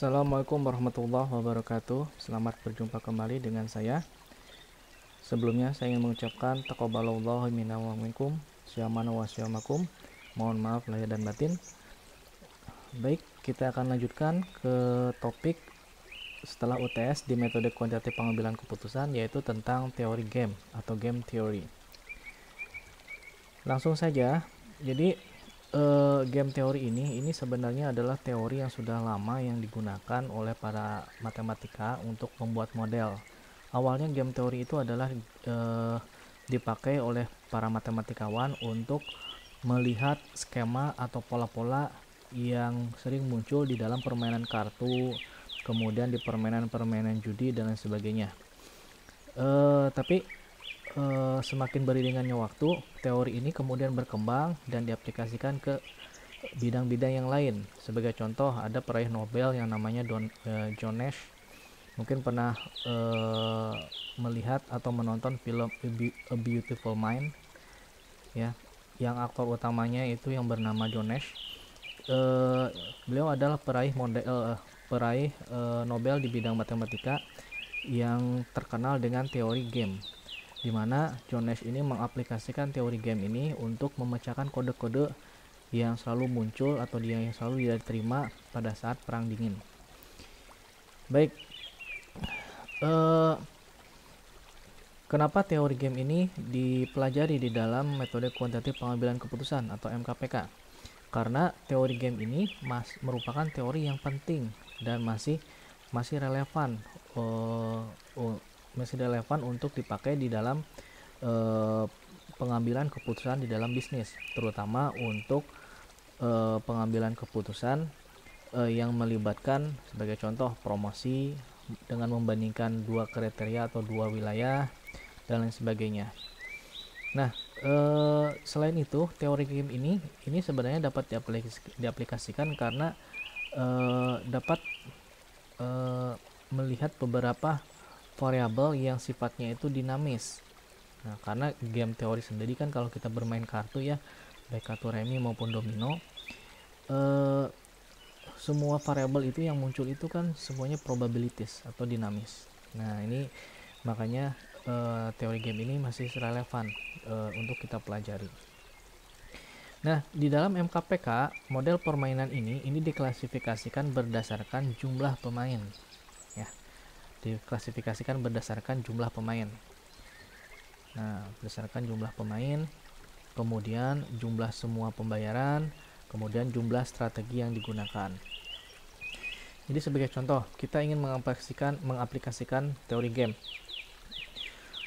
Assalamualaikum warahmatullahi wabarakatuh. Selamat berjumpa kembali dengan saya. Sebelumnya saya ingin mengucapkan taqabbalallahu minna wa minkum, syamana wa syamakum. Mohon maaf lahir dan batin. Baik, kita akan lanjutkan ke topik setelah UTS di metode kuantitatif pengambilan keputusan, yaitu tentang teori game atau game theory. Langsung saja. Jadi game teori ini sebenarnya adalah teori yang sudah lama yang digunakan oleh para matematika untuk membuat model. Awalnya game teori itu adalah dipakai oleh para matematikawan untuk melihat skema atau pola-pola yang sering muncul di dalam permainan kartu, kemudian di permainan-permainan judi dan lain sebagainya. Tapi semakin beriringannya waktu, teori ini kemudian berkembang dan diaplikasikan ke bidang-bidang yang lain. Sebagai contoh, ada peraih Nobel yang namanya John Nash. Mungkin pernah melihat atau menonton film A Beautiful Mind, ya, yang aktor utamanya itu yang bernama John Nash. Beliau adalah peraih Nobel di bidang matematika yang terkenal dengan teori game, di mana John Nash ini mengaplikasikan teori game ini untuk memecahkan kode-kode yang selalu muncul atau yang selalu diterima pada saat perang dingin. Baik, kenapa teori game ini dipelajari di dalam metode kuantitatif pengambilan keputusan atau MKPK? Karena teori game ini merupakan teori yang penting dan masih relevan untuk dipakai di dalam pengambilan keputusan di dalam bisnis, terutama untuk pengambilan keputusan yang melibatkan sebagai contoh promosi dengan membandingkan dua kriteria atau dua wilayah dan lain sebagainya. Nah, selain itu teori game ini sebenarnya dapat diaplikasikan karena dapat melihat beberapa variabel yang sifatnya itu dinamis. Nah, karena game teori sendiri kan kalau kita bermain kartu ya, baik kartu remi maupun domino, semua variabel itu yang muncul itu kan semuanya probabilities atau dinamis. Nah, ini makanya teori game ini masih relevan untuk kita pelajari. Nah, di dalam MKPK, model permainan ini diklasifikasikan berdasarkan jumlah pemain. Ya, diklasifikasikan berdasarkan jumlah pemain. Nah, berdasarkan jumlah pemain, kemudian jumlah semua pembayaran, kemudian jumlah strategi yang digunakan. Jadi sebagai contoh, kita ingin mengaplikasikan teori game.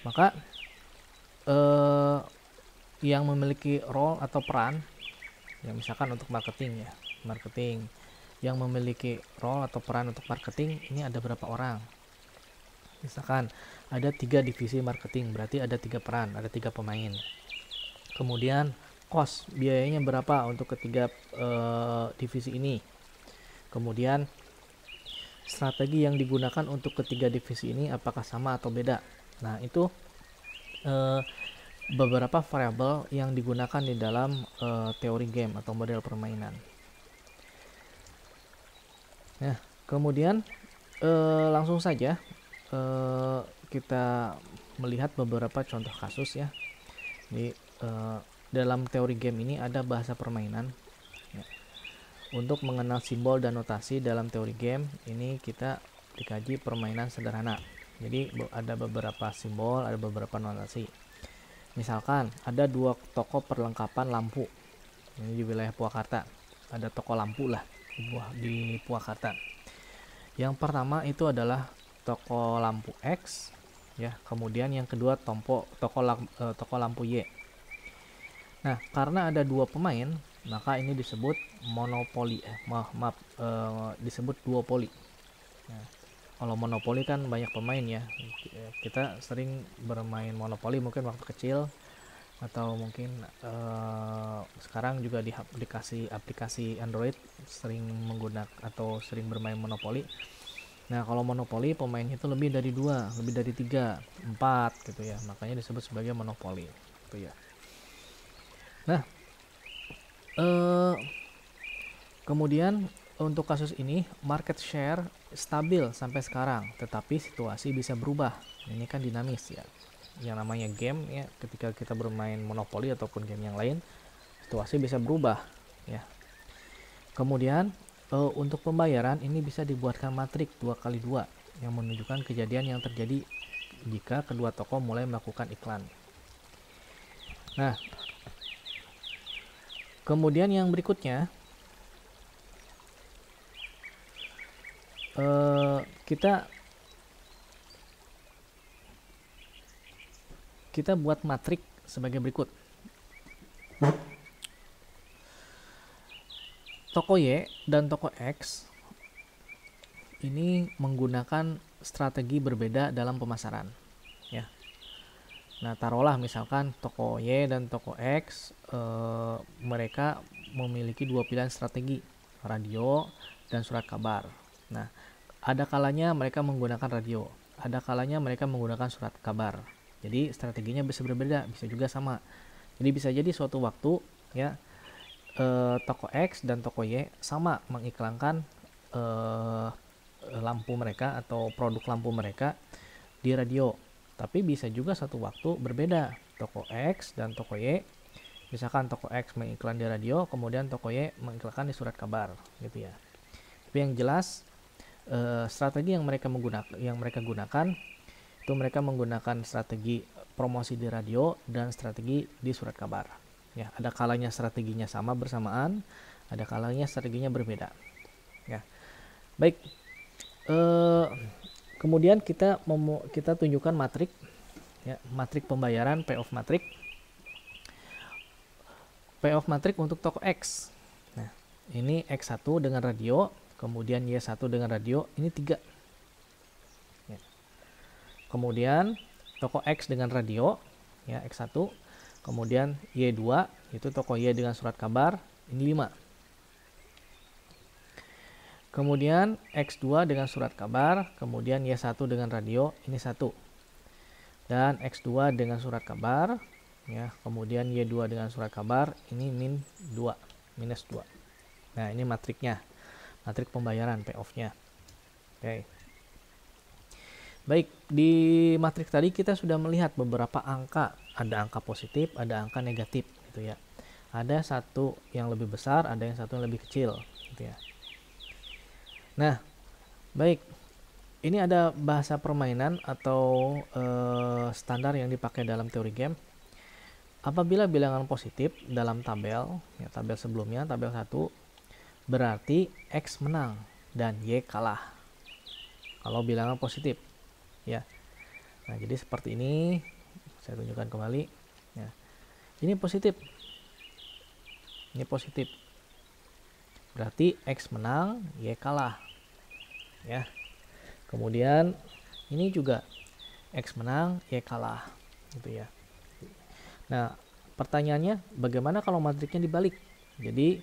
Maka yang memiliki role atau peran, ya misalkan untuk marketing yang memiliki role atau peran untuk marketing ini ada berapa orang? Misalkan ada 3 divisi marketing, berarti ada 3 peran, ada 3 pemain. Kemudian cost, biayanya berapa untuk ketiga divisi ini. Kemudian strategi yang digunakan untuk ketiga divisi ini apakah sama atau beda. Nah, itu beberapa variabel yang digunakan di dalam teori game atau model permainan. Nah, kemudian langsung saja kita melihat beberapa contoh kasus ya. Di dalam teori game ini ada bahasa permainan. Ya. Untuk mengenal simbol dan notasi dalam teori game ini kita dikaji permainan sederhana. Jadi ada beberapa simbol, ada beberapa notasi. Misalkan ada 2 toko perlengkapan lampu. Ini di wilayah Purwakarta. Ada toko lampu lah di Purwakarta. Yang pertama itu adalah toko lampu X, ya. Kemudian yang kedua toko lampu Y. Nah, karena ada 2 pemain, maka ini disebut monopoli. Disebut duopoli. Nah, kalau monopoli kan banyak pemain ya. Kita sering bermain monopoli mungkin waktu kecil, atau mungkin sekarang juga di aplikasi Android sering menggunakan atau sering bermain monopoli. Nah, kalau monopoli pemainnya itu lebih dari 2, lebih dari 3, 4 gitu ya. Makanya disebut sebagai monopoli gitu ya. Nah, kemudian untuk kasus ini market share stabil sampai sekarang, tetapi situasi bisa berubah. Ini kan dinamis ya. Yang namanya game ya, ketika kita bermain monopoli ataupun game yang lain, situasi bisa berubah ya. Kemudian untuk pembayaran ini bisa dibuatkan matrik 2x2 yang menunjukkan kejadian yang terjadi jika kedua toko mulai melakukan iklan. Nah, kemudian yang berikutnya kita buat matrik sebagai berikut. Toko Y dan toko X ini menggunakan strategi berbeda dalam pemasaran ya. Nah, taruhlah misalkan toko Y dan toko X mereka memiliki dua pilihan strategi, radio dan surat kabar. Nah, ada kalanya mereka menggunakan radio, ada kalanya mereka menggunakan surat kabar. Jadi strateginya bisa berbeda, bisa juga sama. Jadi bisa jadi suatu waktu ya toko X dan toko Y sama mengiklankan lampu mereka atau produk lampu mereka di radio. Tapi bisa juga satu waktu berbeda, toko X dan toko Y. Misalkan toko X mengiklan di radio, kemudian toko Y mengiklankan di surat kabar, gitu ya. Tapi yang jelas strategi yang mereka gunakan itu mereka menggunakan strategi promosi di radio dan strategi di surat kabar. Ya, ada kalanya strateginya sama bersamaan, ada kalanya strateginya berbeda. Ya, baik. Kemudian kita tunjukkan matrik, ya, matrik pembayaran payoff matrik. Payoff matrik untuk toko X. Nah, ini X1 dengan radio, kemudian Y1 dengan radio, ini 3. Ya. Kemudian toko X dengan radio, ya X1, kemudian Y2 itu toko Y dengan surat kabar, ini 5. Kemudian X2 dengan surat kabar, kemudian Y1 dengan radio, ini 1. Dan X2 dengan surat kabar, ya, kemudian Y2 dengan surat kabar, ini minus 2. Nah, ini matriknya. Matrik pembayaran payoff-nya. Oke. Baik, di matrik tadi kita sudah melihat beberapa angka. Ada angka positif, ada angka negatif gitu ya. Ada satu yang lebih besar, ada yang satu yang lebih kecil gitu ya. Nah, baik. Ini ada bahasa permainan atau standar yang dipakai dalam teori game. Apabila bilangan positif dalam tabel, ya, tabel sebelumnya, tabel 1, berarti X menang dan Y kalah. Kalau bilangan positif, ya. Nah, jadi seperti ini. Saya tunjukkan kembali. Ya. Ini positif. Ini positif. Berarti X menang, Y kalah. Ya. Kemudian ini juga X menang, Y kalah. Gitu ya. Nah, pertanyaannya bagaimana kalau matriknya dibalik? Jadi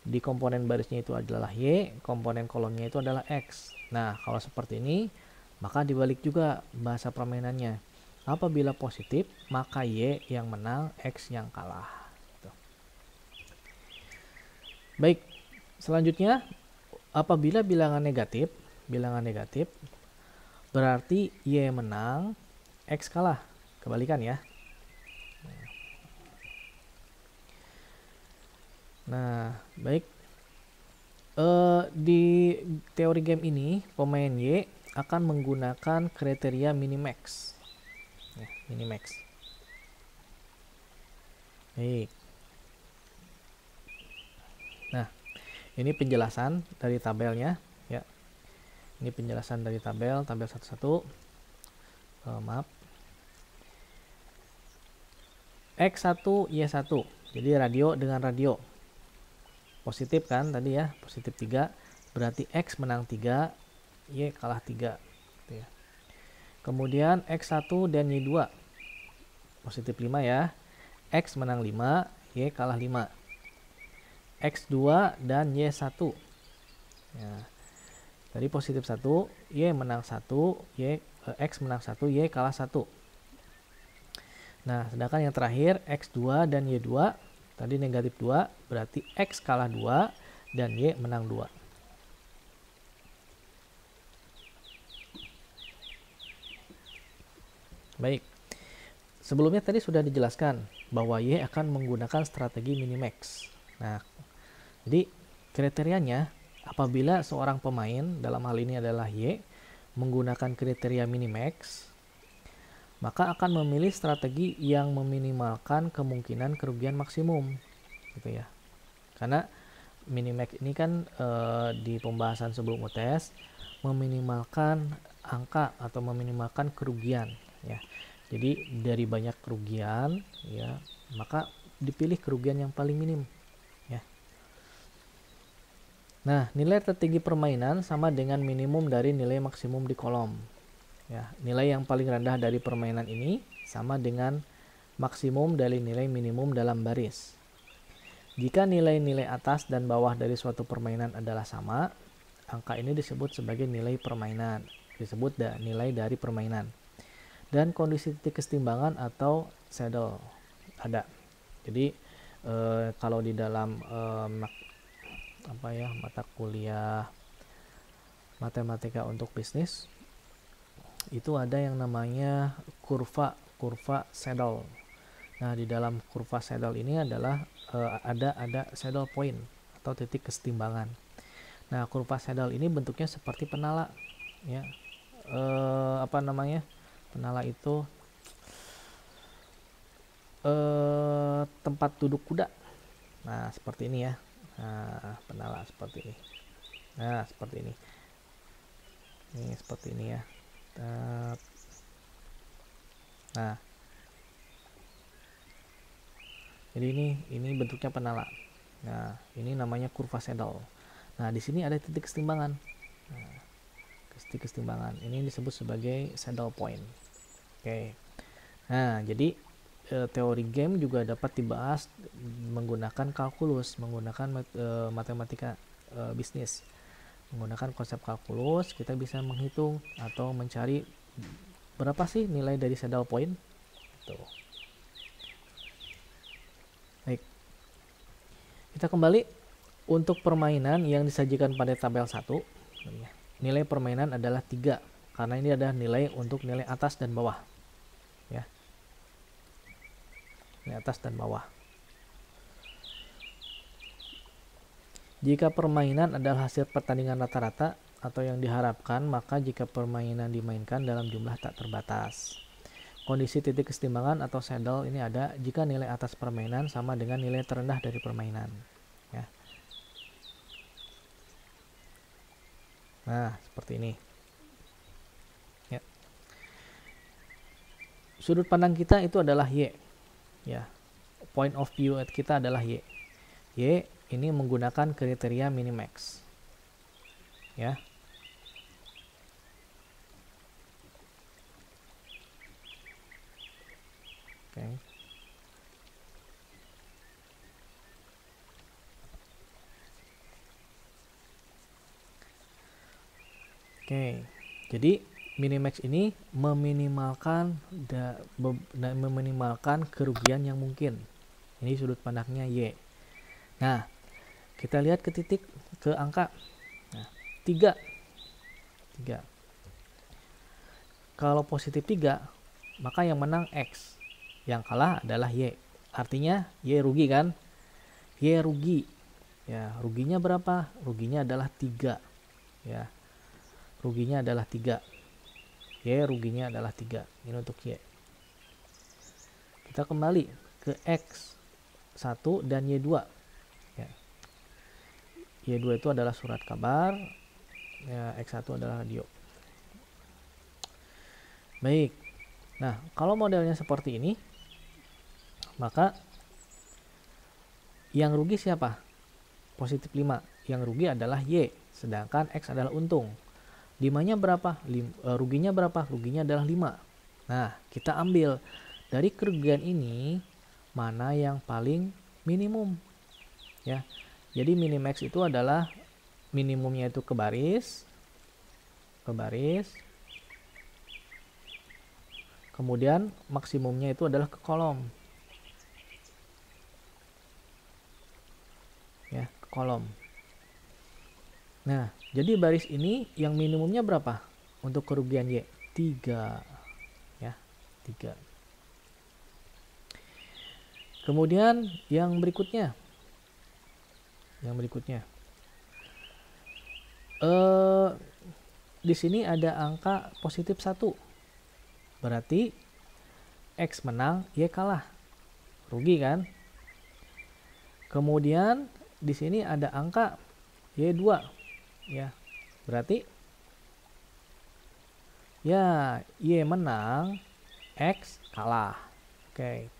di komponen barisnya itu adalah Y, komponen kolomnya itu adalah X. Nah, kalau seperti ini, maka dibalik juga bahasa permainannya. Apabila positif, maka Y yang menang, X yang kalah. Gitu. Baik, selanjutnya, apabila bilangan negatif, berarti Y menang, X kalah. Kebalikan ya. Nah, baik. Di teori game ini, pemain Y akan menggunakan kriteria minimax. Ya, minimax. Baik. Nah, ini penjelasan dari tabelnya. Ya, ini penjelasan dari tabel 11. Maaf. X1, Y1. Jadi radio dengan radio. Positif kan tadi ya, positif 3, berarti X menang 3, Y kalah 3 gitu ya. Kemudian X1 dan Y2 positif 5 ya, X menang 5, Y kalah 5. X2 dan Y1 ya, tadi positif 1, Y menang 1, X menang 1, Y kalah 1. Nah, sedangkan yang terakhir X2 dan Y2 tadi negatif 2, berarti X kalah 2 dan Y menang 2. Baik, sebelumnya tadi sudah dijelaskan bahwa Y akan menggunakan strategi minimax. Nah, jadi kriterianya apabila seorang pemain, dalam hal ini adalah Y, menggunakan kriteria minimax, maka akan memilih strategi yang meminimalkan kemungkinan kerugian maksimum, gitu ya. Karena minimax ini kan di pembahasan sebelum UTS meminimalkan angka atau meminimalkan kerugian, ya. Jadi dari banyak kerugian, ya, maka dipilih kerugian yang paling minim, ya. Nah, nilai tertinggi permainan sama dengan minimum dari nilai maksimum di kolom. Ya, nilai yang paling rendah dari permainan ini sama dengan maksimum dari nilai minimum dalam baris. Jika nilai-nilai atas dan bawah dari suatu permainan adalah sama, angka ini disebut sebagai nilai permainan, disebut nilai dari permainan. Dan kondisi titik kesetimbangan atau saddle ada. Jadi kalau di dalam mata kuliah matematika untuk bisnis itu ada yang namanya kurva saddle. Nah, di dalam kurva saddle ini adalah ada saddle point atau titik kesetimbangan. Nah, kurva saddle ini bentuknya seperti penala, ya. Penala itu tempat duduk kuda. Nah, seperti ini ya. Nah, penala seperti ini. Nah, seperti ini. Ini seperti ini ya. Nah, jadi ini bentuknya penala. Nah, ini namanya kurva saddle. Nah, di sini ada titik kesetimbangan. Nah, titik kesetimbangan ini disebut sebagai saddle point. Oke. Nah, jadi teori game juga dapat dibahas menggunakan kalkulus, menggunakan matematika bisnis. Menggunakan konsep kalkulus, kita bisa menghitung atau mencari berapa sih nilai dari saddle point. Tuh. Baik. Kita kembali untuk permainan yang disajikan pada tabel 1. Nilai permainan adalah 3 karena ini adalah nilai untuk nilai atas dan bawah. Ya. Nilai atas dan bawah. Jika permainan adalah hasil pertandingan rata-rata atau yang diharapkan, maka jika permainan dimainkan dalam jumlah tak terbatas. Kondisi titik kesetimbangan atau saddle ini ada jika nilai atas permainan sama dengan nilai terendah dari permainan. Ya. Nah, seperti ini. Ya. Sudut pandang kita itu adalah Y. Ya. Point of view kita adalah Y. Y ini menggunakan kriteria minimax. Ya. Oke. Oke. Jadi minimax ini meminimalkan kerugian yang mungkin. Ini sudut pandangnya Y. Nah, kita lihat ke titik, ke angka. Nah, 3. Kalau positif 3, maka yang menang X. Yang kalah adalah Y. Artinya Y rugi kan? Y rugi. Ya, ruginya berapa? Ruginya adalah 3. Ya. Ruginya adalah 3. Y ruginya adalah 3. Ini untuk Y. Kita kembali ke X1 dan Y2. Ya. Y2 itu adalah surat kabar, ya, X1 adalah radio. Baik. Nah, kalau modelnya seperti ini, maka yang rugi siapa? Positif 5. Yang rugi adalah Y, sedangkan X adalah untung. 5-nya berapa? Ruginya berapa? Ruginya adalah 5. Nah, kita ambil dari kerugian ini mana yang paling minimum. Ya. Jadi minimax itu adalah minimumnya itu ke baris, kemudian maksimumnya itu adalah ke kolom, ya, ke kolom. Nah, jadi baris ini yang minimumnya berapa untuk kerugian Y? 3, ya, 3. Kemudian yang berikutnya. Di sini ada angka positif 1. Berarti X menang, Y kalah. Rugi kan? Kemudian di sini ada angka Y2. Ya. Berarti ya Y menang, X kalah. Oke.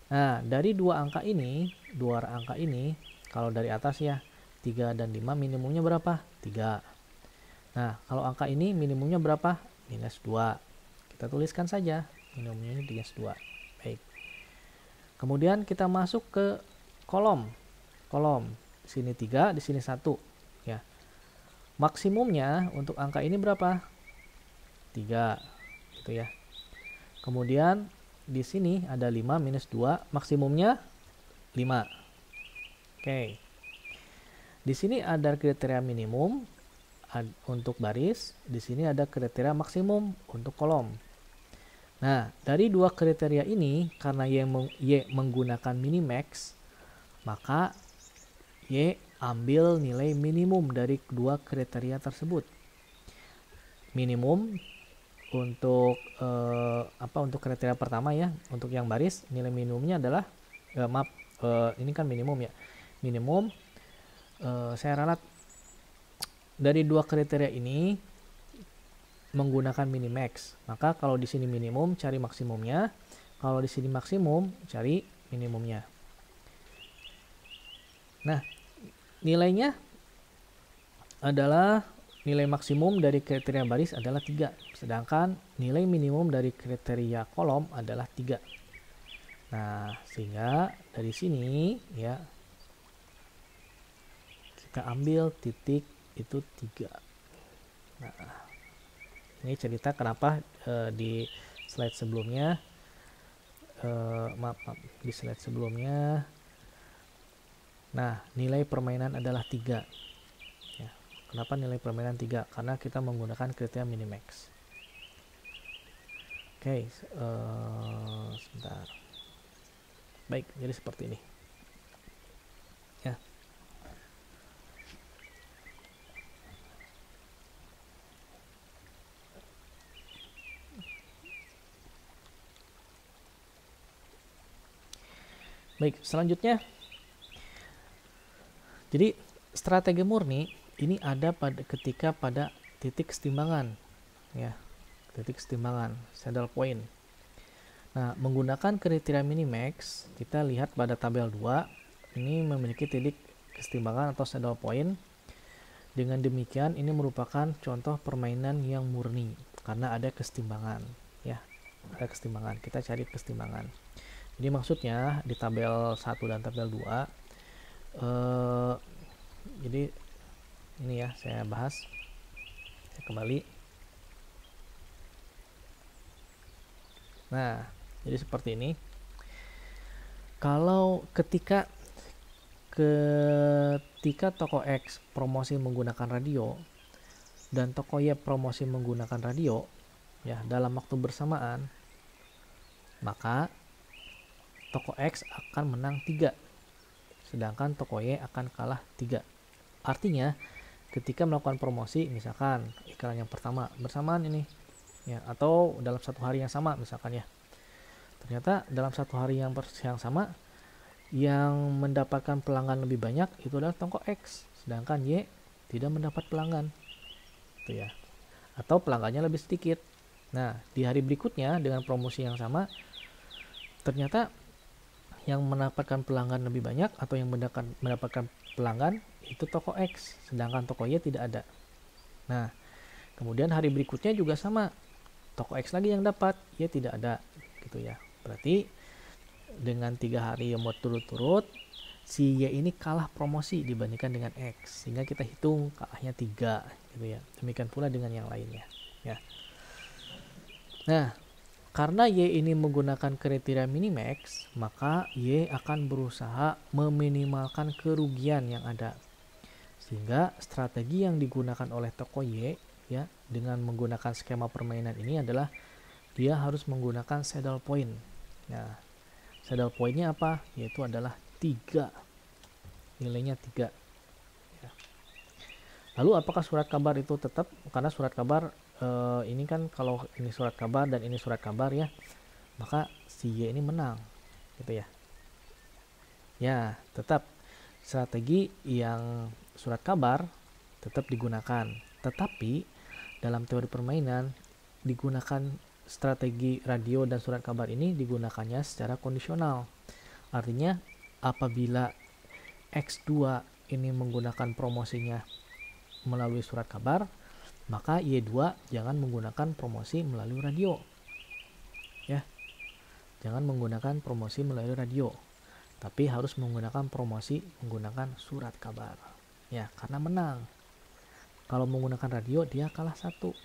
Nah, dari dua angka ini, kalau dari atas ya, 3 dan 5 minimumnya berapa? 3. Nah, kalau angka ini minimumnya berapa? Minus 2. Kita tuliskan saja, minimumnya minus 2. Baik. Kemudian kita masuk ke kolom. Di sini 3, di sini 1. Ya. Maksimumnya untuk angka ini berapa? 3. Gitu ya. Kemudian di sini ada 5 minus 2, maksimumnya 5. Oke. Di sini ada kriteria minimum untuk baris, di sini ada kriteria maksimum untuk kolom. Nah, dari dua kriteria ini, karena Y menggunakan minimax, maka Y ambil nilai minimum dari kedua kriteria tersebut. Minimum untuk untuk kriteria pertama ya, untuk yang baris nilai minimumnya adalah ini kan minimum ya, minimum saya ralat dari dua kriteria ini menggunakan minimax, maka kalau di sini minimum cari maksimumnya, kalau di sini maksimum cari minimumnya. Nah, nilainya adalah nilai maksimum dari kriteria baris adalah 3, sedangkan nilai minimum dari kriteria kolom adalah 3. Nah, sehingga dari sini ya kita ambil titik itu 3. Nah, ini cerita kenapa di slide sebelumnya di slide sebelumnya, nah nilai permainan adalah 3. Kenapa nilai permainan 3? Karena kita menggunakan kriteria minimax. Oke, sebentar. Baik, jadi seperti ini. Ya. Baik, selanjutnya. Jadi, strategi murni ini ada ketika pada titik kesetimbangan, ya, titik kesetimbangan, saddle point. Nah, menggunakan kriteria minimax, kita lihat pada tabel 2, ini memiliki titik kesetimbangan atau saddle point. Dengan demikian, ini merupakan contoh permainan yang murni, karena ada kesetimbangan, ya, ada kesetimbangan. Kita cari kesetimbangan. Jadi maksudnya di tabel 1 dan tabel 2, jadi ini ya saya bahas, saya kembali. Nah, jadi seperti ini. Kalau ketika toko X promosi menggunakan radio dan toko Y promosi menggunakan radio, ya, dalam waktu bersamaan, maka toko X akan menang 3, sedangkan toko Y akan kalah 3. Artinya ketika melakukan promosi, misalkan iklan yang pertama bersamaan ini, ya, atau dalam satu hari yang sama misalkan ya, ternyata dalam satu hari yang sama yang mendapatkan pelanggan lebih banyak itu adalah toko X, sedangkan Y tidak mendapat pelanggan, itu ya, atau pelanggannya lebih sedikit. Nah, di hari berikutnya dengan promosi yang sama, ternyata yang mendapatkan pelanggan lebih banyak atau yang mendapatkan pelanggan itu toko X, sedangkan toko Y tidak ada. Nah, kemudian hari berikutnya juga sama, toko X lagi yang dapat, Y tidak ada, gitu ya. Berarti dengan 3 hari yang berturut-turut, si Y ini kalah promosi dibandingkan dengan X, sehingga kita hitung kalahnya 3, gitu ya. Demikian pula dengan yang lainnya, ya. Nah, karena Y ini menggunakan kriteria minimax, maka Y akan berusaha meminimalkan kerugian yang ada. Sehingga strategi yang digunakan oleh toko Y, ya, dengan menggunakan skema permainan ini adalah dia harus menggunakan saddle point. Nah, saddle pointnya apa? Yaitu adalah 3. Nilainya 3. Ya. Lalu apakah surat kabar itu tetap? Karena surat kabar ini kan kalau ini surat kabar dan ini surat kabar ya, maka si Y ini menang, gitu ya. Ya, tetap strategi yang surat kabar tetap digunakan. Tetapi dalam teori permainan digunakan strategi radio dan surat kabar ini digunakannya secara kondisional. Artinya apabila X2 ini menggunakan promosinya melalui surat kabar, maka Y2 jangan menggunakan promosi melalui radio. Ya. Jangan menggunakan promosi melalui radio, tapi harus menggunakan promosi menggunakan surat kabar. Ya, karena menang. Kalau menggunakan radio dia kalah 1.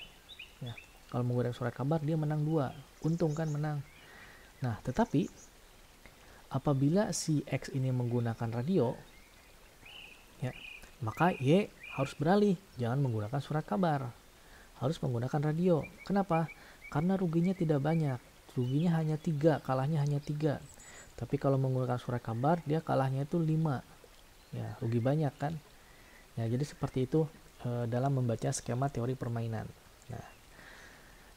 Ya. Kalau menggunakan surat kabar dia menang 2. Untung kan menang. Nah, tetapi apabila si X ini menggunakan radio, ya, maka Y harus beralih, jangan menggunakan surat kabar, harus menggunakan radio. Kenapa? Karena ruginya tidak banyak, ruginya hanya 3, kalahnya hanya 3. Tapi kalau menggunakan surat kabar dia kalahnya itu 5. Ya, rugi banyak kan. Ya, jadi seperti itu dalam membaca skema teori permainan. Nah,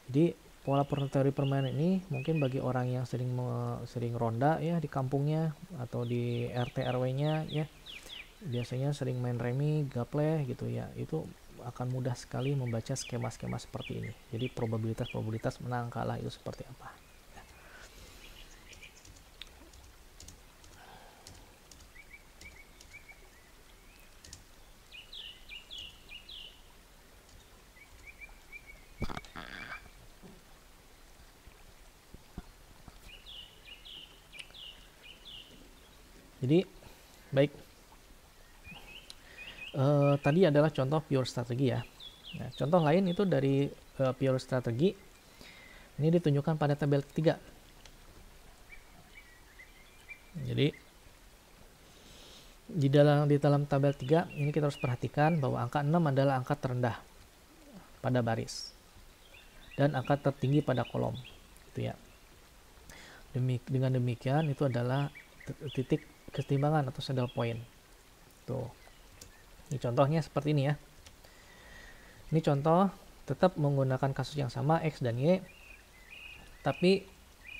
jadi pola teori permainan ini mungkin bagi orang yang sering ronda ya di kampungnya atau di RT RW-nya ya, biasanya sering main remi, gaple gitu ya, itu akan mudah sekali membaca skema-skema seperti ini. Jadi probabilitas menang kalah itu seperti apa. Jadi baik, tadi adalah contoh pure strategi ya. Nah, contoh lain itu dari pure strategi ini ditunjukkan pada tabel 3. Jadi di dalam tabel 3 ini kita harus perhatikan bahwa angka 6 adalah angka terendah pada baris dan angka tertinggi pada kolom, gitu ya. Dengan demikian itu adalah titik keseimbangan atau saddle point. Tuh. Ini contohnya seperti ini ya. Ini contoh tetap menggunakan kasus yang sama X dan Y, tapi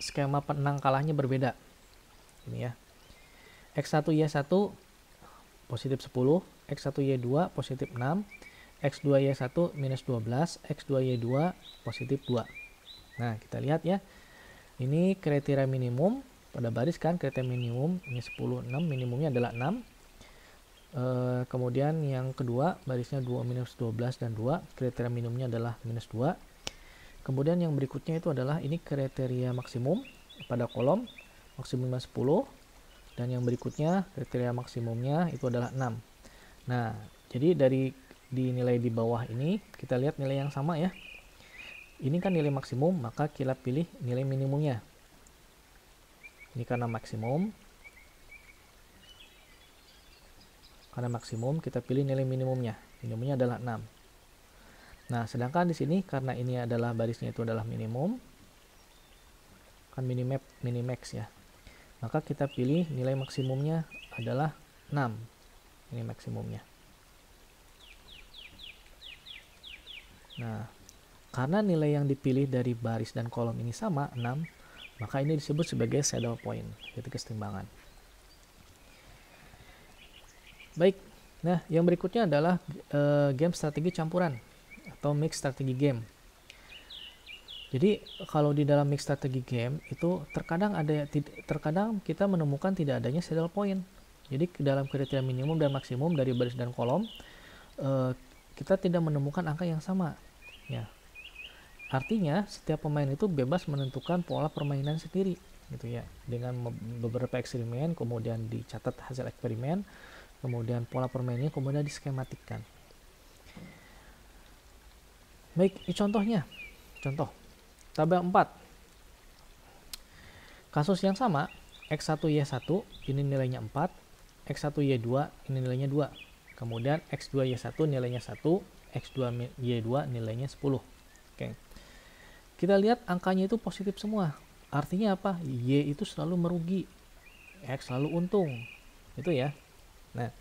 skema menang kalahnya berbeda. Ini ya. X1 Y1 positif 10, X1 Y2 positif 6, X2 Y1 minus 12, X2 Y2 positif 2. Nah, kita lihat ya. Ini kriteria minimum pada baris kan, kriteria minimum ini 10, 6, minimumnya adalah 6. Kemudian yang kedua barisnya 2 minus 12 dan 2, kriteria minimumnya adalah minus 2. Kemudian yang berikutnya itu adalah ini kriteria maksimum pada kolom, maksimumnya 10, dan yang berikutnya kriteria maksimumnya itu adalah 6. Nah, jadi dari nilai di bawah ini kita lihat nilai yang sama ya. Ini kan nilai maksimum, maka kita pilih nilai minimumnya. Ini karena maksimum. Karena maksimum kita pilih nilai minimumnya. Minimumnya adalah 6. Nah, sedangkan di sini karena ini adalah barisnya itu adalah minimum, kan minimax ya. Maka kita pilih nilai maksimumnya adalah 6. Ini maksimumnya. Nah, karena nilai yang dipilih dari baris dan kolom ini sama, 6, maka ini disebut sebagai saddle point, yaitu keseimbangan. Baik, nah yang berikutnya adalah game strategi campuran atau mix strategi game. Jadi kalau di dalam mix strategi game itu terkadang kita menemukan tidak adanya saddle point. Jadi dalam kriteria minimum dan maksimum dari baris dan kolom kita tidak menemukan angka yang sama. Ya, artinya setiap pemain itu bebas menentukan pola permainan sendiri, gitu ya. Dengan beberapa eksperimen, kemudian dicatat hasil eksperimen, kemudian pola permainannya kemudian diskematikkan. Baik, ini contohnya. Contoh tabel 4. Kasus yang sama, X1 Y1 ini nilainya 4, X1 Y2 ini nilainya 2. Kemudian X2 Y1 nilainya 1, X2 Y2 nilainya 10. Oke. kita lihat angkanya itu positif semua. Artinya apa? Y itu selalu merugi, X selalu untung. Itu ya. Nah,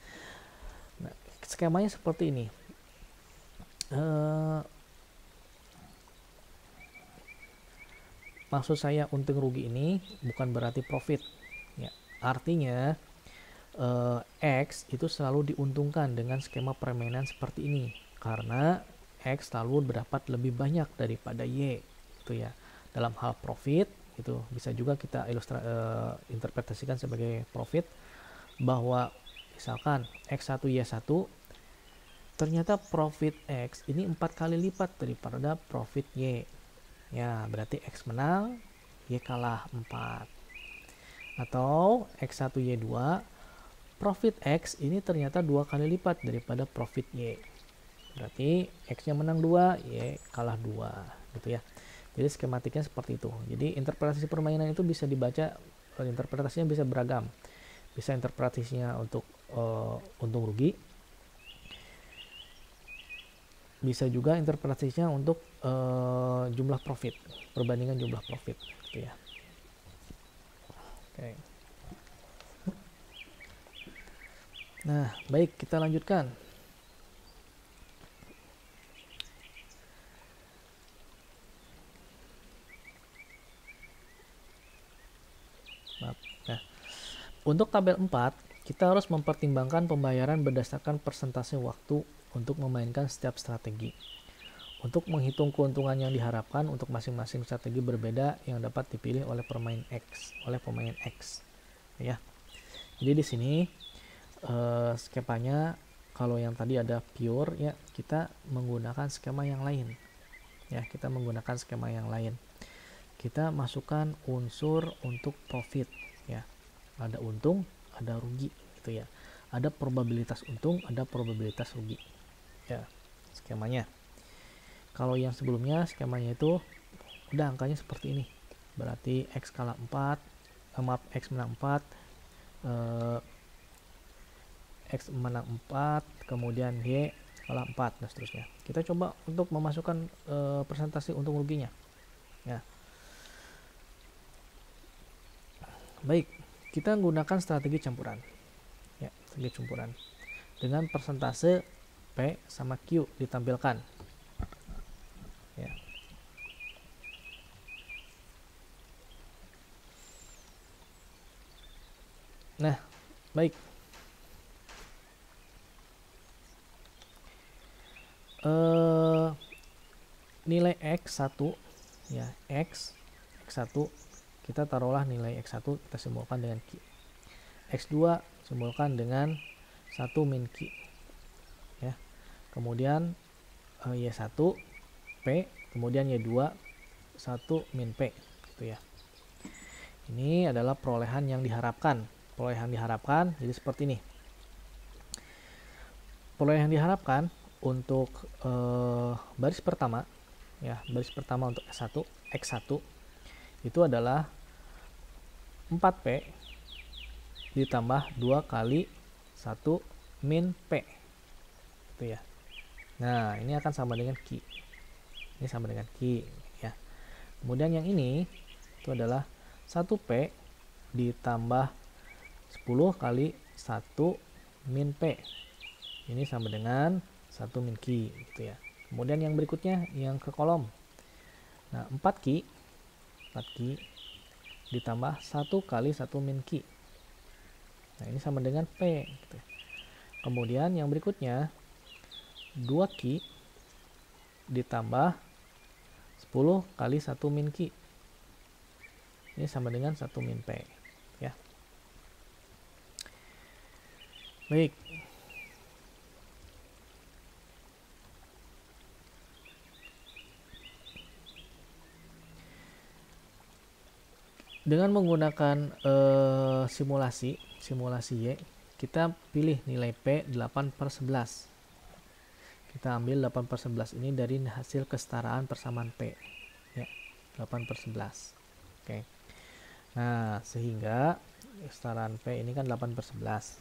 skemanya seperti ini. Maksud saya untung rugi ini bukan berarti profit. Ya, artinya X itu selalu diuntungkan dengan skema permainan seperti ini karena X selalu berdapat lebih banyak daripada Y, itu ya. Dalam hal profit itu bisa juga kita interpretasikan sebagai profit, bahwa misalkan X1 Y1 ternyata profit X ini 4 kali lipat daripada profit Y. Ya, berarti X menang, Y kalah 4. Atau X1 Y2 profit X ini ternyata 2 kali lipat daripada profit Y. Berarti X-nya menang 2, Y kalah 2, gitu ya. Jadi skematiknya seperti itu. Jadi interpretasi permainan itu bisa dibaca, interpretasinya bisa beragam. Bisa interpretasinya untuk untung rugi. Bisa juga interpretasinya untuk jumlah profit, perbandingan jumlah profit, gitu ya. Oke. Nah, baik, kita lanjutkan. Nah, untuk tabel 4, kita harus mempertimbangkan pembayaran berdasarkan persentase waktu untuk memainkan setiap strategi. Untuk menghitung keuntungan yang diharapkan untuk masing-masing strategi berbeda yang dapat dipilih oleh pemain X, ya. Jadi di sini skemanya, kalau yang tadi ada pure, ya kita menggunakan skema yang lain. Ya, kita menggunakan skema yang lain. Kita masukkan unsur untuk profit, ya. Ada untung, ada rugi, gitu ya. Ada probabilitas untung, ada probabilitas rugi. Ya, skemanya. Kalau yang sebelumnya skemanya itu udah angkanya seperti ini. Berarti X kalah 4, X menang 4, X menang 4, kemudian Y kalah 4, dan seterusnya. Kita coba untuk memasukkan presentasi untung ruginya. Ya. Baik, kita menggunakan strategi campuran. Ya, strategi campuran. Dengan persentase P sama Q ditampilkan. Ya. Nah, baik. Nilai X1, ya, X1 kita taruhlah nilai X1 kita simbolkan dengan Q. X2 simbolkan dengan 1 min Q. Ya. Kemudian Y1 P, kemudian Y2 1 min P, gitu ya. Ini adalah perolehan yang diharapkan. Perolehan diharapkan jadi seperti ini. Perolehan yang diharapkan untuk baris pertama, ya, baris pertama untuk X1 itu adalah 4P ditambah 2 kali 1 min P, itu ya. Nah, ini akan sama dengan Q. Ini sama dengan Q, ya. Kemudian yang ini itu adalah 1P ditambah 10 kali 1 min P. Ini sama dengan 1 min Q, gitu ya. Kemudian yang berikutnya yang ke kolom. Nah, 4Q ditambah 1 kali 1 min Q. Nah, ini sama dengan P, gitu. Kemudian yang berikutnya 2Q ditambah 10 kali 1 min Q. Ini sama dengan 1 min P, ya. Baik. Dengan menggunakan simulasi Y, kita pilih nilai P 8/11. Kita ambil 8/11 ini dari hasil kesetaraan persamaan P, ya, 8/11. Oke. Nah, sehingga kesetaraan P ini kan 8/11.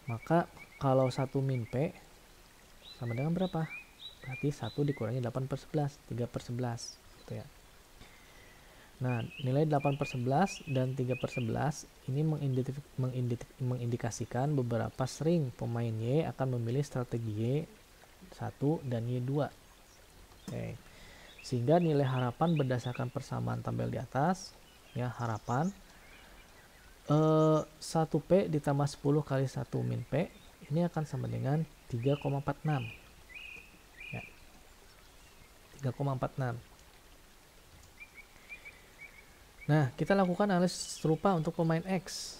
Maka kalau 1 min P sama dengan berapa? Berarti 1 dikurangi 8/11, 3/11 gitu ya. Nah, nilai 8/11 dan 3/11 ini mengindikasikan beberapa sering pemain Y akan memilih strategi Y1 dan Y2. Oke. Sehingga nilai harapan berdasarkan persamaan tabel di atas, ya, harapan 1P ditambah 10 kali 1 min P ini akan sama dengan 3,46. Ya, 3,46. Nah, kita lakukan analisis serupa untuk pemain X.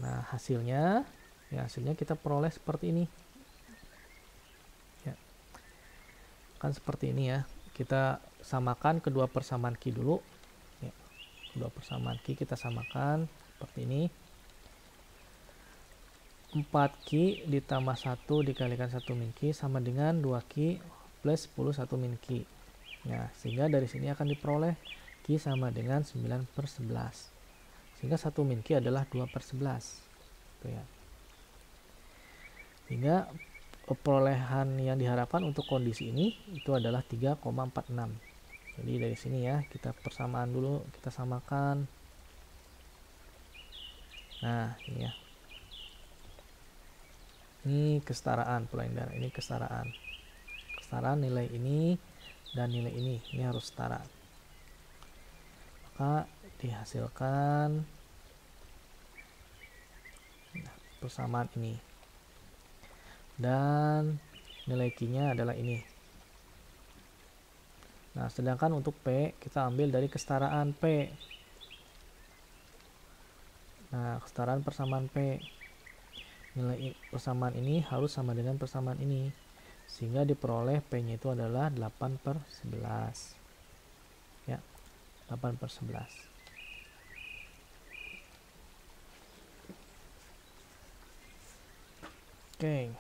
Nah, hasilnya kita peroleh seperti ini. Ya, kan seperti ini ya. Kita samakan kedua persamaan Q dulu. Ya, kedua persamaan Q kita samakan seperti ini. 4Q ditambah 1 dikalikan 1 min Q sama dengan 2Q plus 10 1 min Q. Nah, sehingga dari sini akan diperoleh Q sama dengan 9/11. Sehingga 1 min Q adalah 2/11. Gitu ya. Sehingga perolehan yang diharapkan untuk kondisi ini itu adalah 3,46. Jadi dari sini ya, kita persamaan dulu, kita samakan. Nah, ini ya. Ini kesetaraan polahin darah, ini kesetaraan. Kesetaraan nilai ini dan nilai ini harus setara. Maka dihasilkan persamaan ini. Dan nilai Q-nya adalah ini. Nah, sedangkan untuk P kita ambil dari kesetaraan P. Nah, kesetaraan persamaan P. Nilai persamaan ini harus sama dengan persamaan ini. Sehingga diperoleh P-nya itu adalah 8/11. Ya, 8/11. Oke.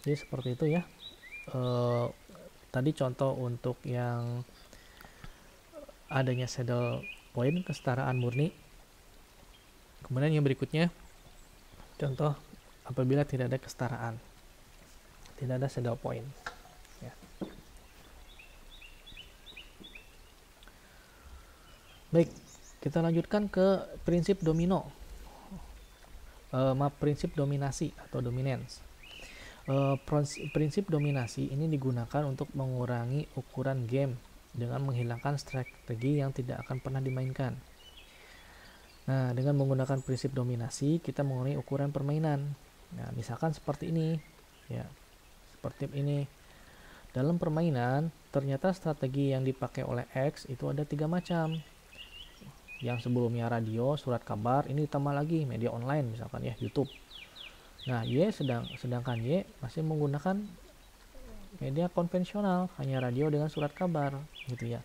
Jadi seperti itu ya. Tadi contoh untuk yang adanya saddle point kesetaraan murni. Kemudian yang berikutnya contoh apabila tidak ada kesetaraan, tidak ada saddle point ya. Baik, kita lanjutkan ke prinsip domino. Prinsip dominasi atau dominance. Prinsip dominasi ini digunakan untuk mengurangi ukuran game dengan menghilangkan strategi yang tidak akan pernah dimainkan. Nah, dengan menggunakan prinsip dominasi, kita mengurangi ukuran permainan. Nah, misalkan seperti ini, ya, seperti ini. Dalam permainan, ternyata strategi yang dipakai oleh X itu ada 3 macam. Yang sebelumnya radio, surat kabar, ini ditambah lagi media online, misalkan ya, YouTube. Nah, sedangkan Y masih menggunakan media konvensional, hanya radio dengan surat kabar, gitu ya.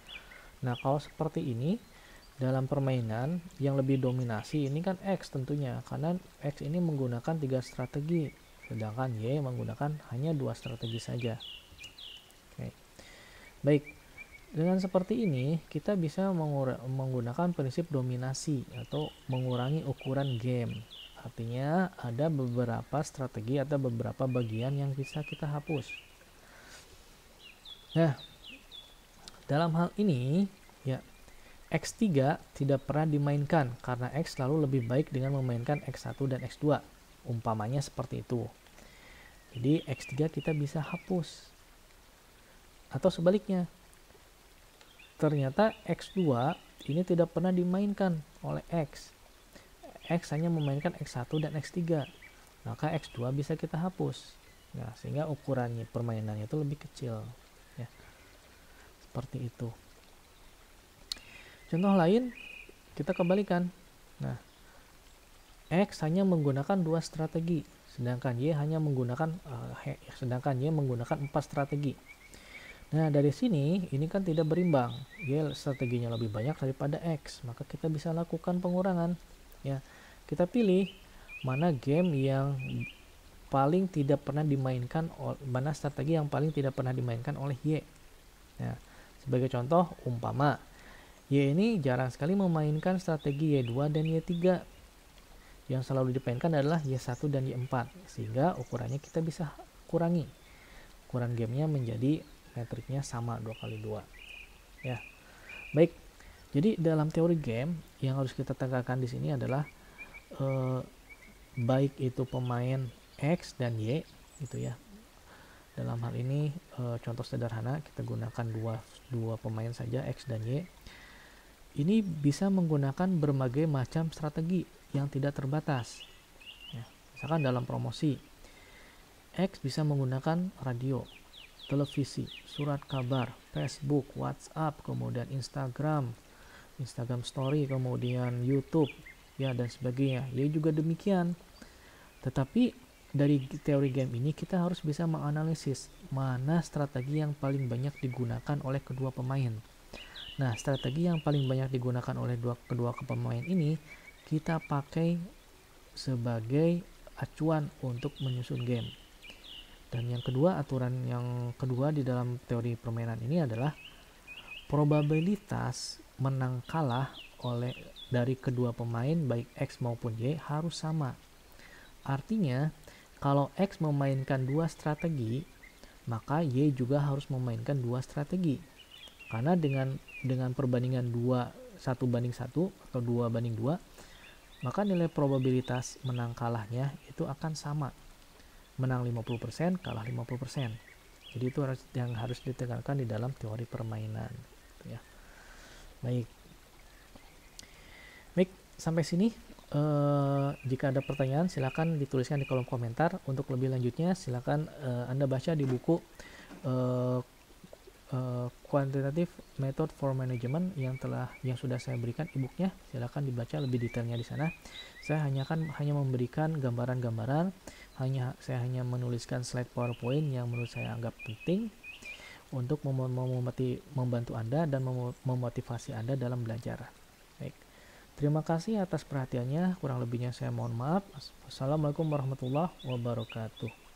Nah, kalau seperti ini dalam permainan yang lebih dominasi ini kan X tentunya, karena X ini menggunakan 3 strategi, sedangkan Y menggunakan hanya 2 strategi saja. Oke. Baik, dengan seperti ini kita bisa menggunakan prinsip dominasi atau mengurangi ukuran game. Artinya ada beberapa strategi atau beberapa bagian yang bisa kita hapus. Nah, dalam hal ini ya, X3 tidak pernah dimainkan karena X selalu lebih baik dengan memainkan X1 dan X2. Umpamanya seperti itu. Jadi X3 kita bisa hapus. Atau sebaliknya, ternyata X2 ini tidak pernah dimainkan oleh X. X hanya memainkan X1 dan X3. Maka X2 bisa kita hapus. Nah, sehingga ukurannya permainannya itu lebih kecil. Ya. Seperti itu. Contoh lain, kita kembalikan. Nah, X hanya menggunakan 2 strategi, sedangkan Y menggunakan 4 strategi. Nah, dari sini ini kan tidak berimbang. Y strateginya lebih banyak daripada X, maka kita bisa lakukan pengurangan. Ya, kita pilih mana game yang paling tidak pernah dimainkan, mana strategi yang paling tidak pernah dimainkan oleh Y. Nah, sebagai contoh, umpama Y ini jarang sekali memainkan strategi Y2 dan Y3. yang selalu dipainkan adalah Y1 dan Y4, sehingga ukurannya kita bisa kurangi. Ukuran gamenya menjadi metriknya sama 2x2. Ya. Baik. Jadi dalam teori game yang harus kita tegakkan di sini adalah baik itu pemain X dan Y gitu ya. Dalam hal ini contoh sederhana kita gunakan dua pemain saja, X dan Y. Ini bisa menggunakan berbagai macam strategi yang tidak terbatas. Ya, misalkan dalam promosi, X bisa menggunakan radio, televisi, surat kabar, Facebook, WhatsApp, kemudian Instagram Story, kemudian YouTube, ya dan sebagainya. Ya juga demikian. Tetapi dari teori game ini kita harus bisa menganalisis mana strategi yang paling banyak digunakan oleh kedua pemain. Nah, strategi yang paling banyak digunakan oleh kedua pemain ini kita pakai sebagai acuan untuk menyusun game. Dan yang kedua, aturan yang kedua di dalam teori permainan ini adalah probabilitas menang kalah dari kedua pemain baik X maupun Y harus sama. Artinya, kalau X memainkan dua strategi, maka Y juga harus memainkan dua strategi. Karena dengan perbandingan 1:1 atau 2:2, maka nilai probabilitas menang kalahnya itu akan sama. Menang 50%, kalah 50%. Jadi itu yang harus ditekankan di dalam teori permainan. Ya. Baik, sampai sini. Jika ada pertanyaan silakan dituliskan di kolom komentar. Untuk lebih lanjutnya silakan Anda baca di buku Quantitative Method for Management yang sudah saya berikan e-booknya. Silakan dibaca lebih detailnya di sana. Saya hanya memberikan gambaran-gambaran, saya hanya menuliskan slide PowerPoint yang menurut saya anggap penting untuk membantu Anda dan memotivasi Anda dalam belajar. Baik. Terima kasih atas perhatiannya. Kurang lebihnya saya mohon maaf. Assalamualaikum warahmatullahi wabarakatuh.